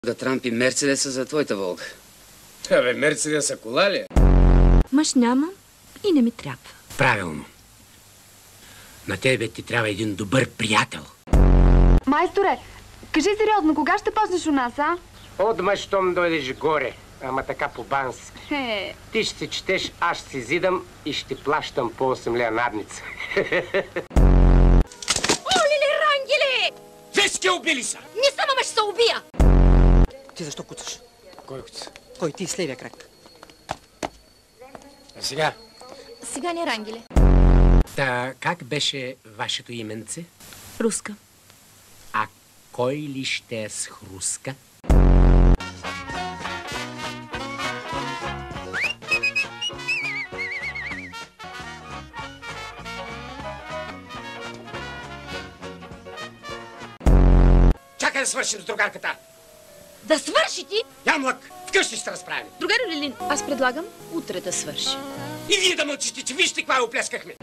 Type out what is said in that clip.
Да трампи Мерцедеса за твоята Волга. Абе, Мерцедеса кола ли е? Мъж нямам и не ми трябва. Правилно. На тебе ти трябва един добър приятел. Майсторе, кажи сериозно, кога ще почнеш у нас, а? Отма, щом дойдеш горе, ама така по банс. Ти ще се четеш, аз ще си зидам и ще плащам по 8 лея надница. Оле, рангеле! Вески убили са! Не съм, ама ще се убия! Ти защо куцаш? Кой куца? Кой ти с левия крак? А сега? Сега не, рангеле. Та как беше вашето именце? Руска. А кой ли ще е с хруска? Чакай да свърши до другарката! Да свърши ти! Ямлък, вкъщи ще разправим. Другаро Лилин, аз предлагам утре да свърши. И вие да мълчите, че вижте каква оплескахме.